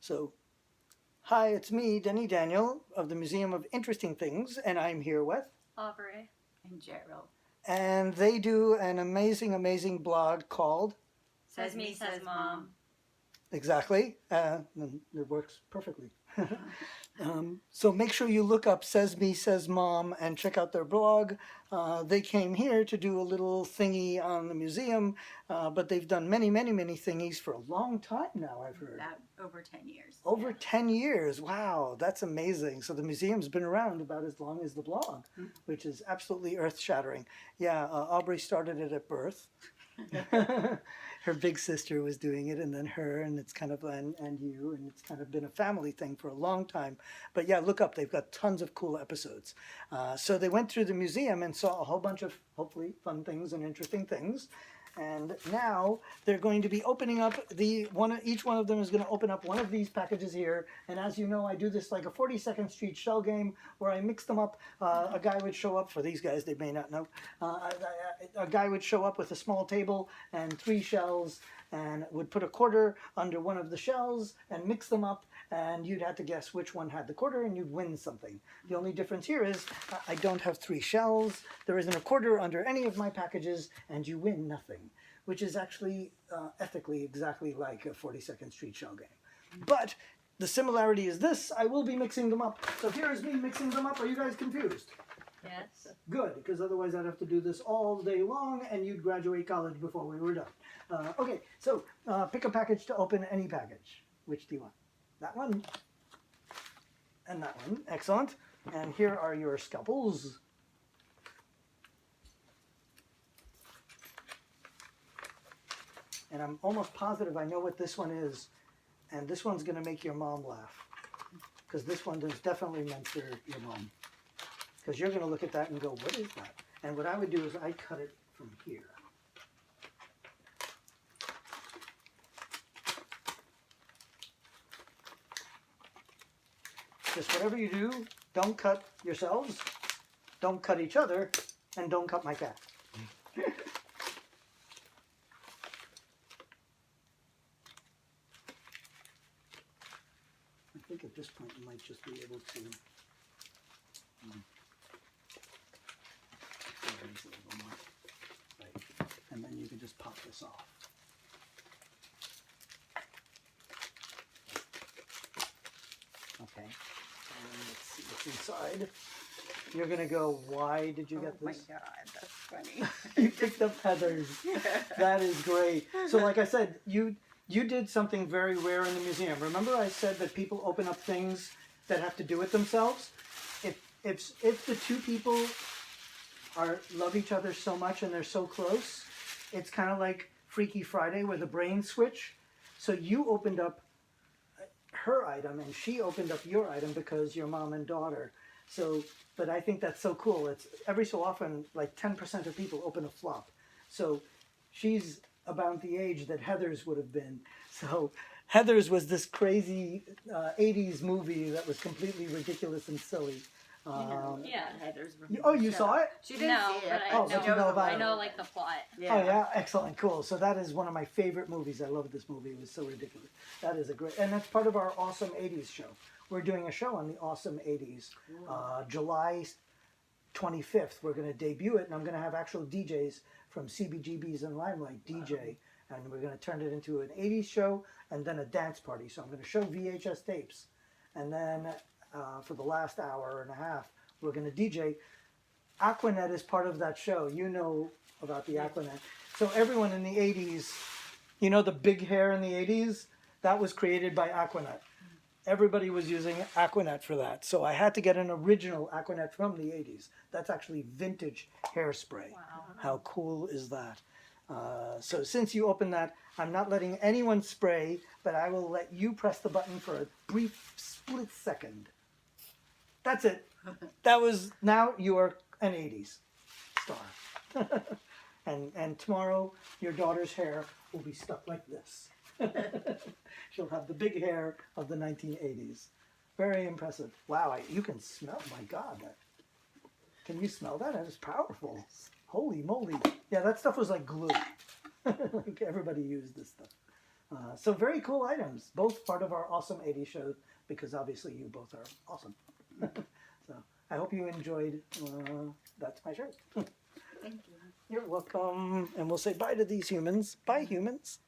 So, hi, it's me, Denny Daniel of the Museum of Interesting Things, and I'm here with Aubrey and Gerald. And they do an amazing, amazing blog called Says Me, Says Mom. Exactly. And it works perfectly. So make sure you look up Says Me, Says Mom and check out their blog. They came here to do a little thingy on the museum, but they've done many, many, many thingies for a long time now, I've heard. Over 10 years. Over 10 years. Wow, that's amazing. So the museum's been around about as long as the blog, which is absolutely earth-shattering. Yeah, Aubrey started it at birth. Her big sister was doing it, and then her, and it's kind of, and you, and it's kind of been a family thing for a long time. But yeah, look up, they've got tons of cool episodes. So they went through the museum and saw a whole bunch of hopefully fun things and interesting things. And now they're going to be opening up each one of them is going to open up one of these packages here. And as you know, I do this like a 42nd Street shell game where I mix them up. A guy would show up, for these guys, they may not know, a guy would show up with a small table and 3 shells and would put a quarter under one of the shells and mix them up, and you'd have to guess which one had the quarter and you'd win something. The only difference here is I don't have 3 shells, there isn't a quarter under any of my packages, and you win nothing, which is actually ethically exactly like a 42nd Street shell game. But the similarity is this: I will be mixing them up. So here is me mixing them up. Are you guys confused? Yes. Good, because otherwise I'd have to do this all day long and you'd graduate college before we were done. Okay, so pick a package to open, any package. Which do you want? That one and that one. Excellent. And here are your scalpels. And I'm almost positive I know what this one is. And this one's going to make your mom laugh. Because this one is definitely meant for your mom. Because you're going to look at that and go, what is that? And what I would do is I'd cut it from here. Just whatever you do, don't cut yourselves, don't cut each other, and don't cut my cat. I think at this point you might just be able to raise it a little more. Right. And then you can just pop this off. Okay. And let's see what's inside. You're going to go, why did you get this? Oh my God, that's funny. You picked up feathers. That is great. So like I said, you did something very rare in the museum. Remember I said that people open up things that have to do with themselves? If the two people love each other so much and they're so close, it's kind of like Freaky Friday where the brains switch. So you opened up her item and she opened up your item because you're mom and daughter. So, but I think that's so cool. It's every so often like 10% of people open a flop. So she's about the age that Heather's would have been. So Heather's was this crazy 80s movie that was completely ridiculous and silly. Yeah. Heather's Oh, you saw it? She didn't No, see it. but Oh, but you know about I it. know like the plot. Yeah. Oh yeah, excellent, cool. So that is one of my favorite movies. I love this movie. It was so ridiculous. That is a great, and that's part of our Awesome 80s show. We're doing a show on the Awesome 80s. July 25th, we're going to debut it, and I'm going to have actual DJs from CBGB's and Limelight DJ, and we're going to turn it into an 80s show and then a dance party. So I'm going to show VHS tapes, and then for the last hour and a half, we're going to DJ. Aquanet is part of that show. You know about the Aquanet. So everyone in the 80s, you know the big hair in the 80s? That was created by Aquanet. Everybody was using Aquanet for that. So I had to get an original Aquanet from the 80s. That's actually vintage hairspray. Wow. How cool is that? So since you opened that, I'm not letting anyone spray, but I will let you press the button for a brief split second. That's it. That was, now you are an 80s star. and tomorrow your daughter's hair will be stuck like this. She'll have the big hair of the 1980s. Very impressive. Wow, you can smell, my God. Can you smell that? That is powerful. Holy moly. Yeah, that stuff was like glue. Like everybody used this stuff. So very cool items, both part of our awesome 80s show, because obviously you both are awesome. So I hope you enjoyed. That's my shirt. Thank you. You're welcome. And we'll say bye to these humans. Bye, humans.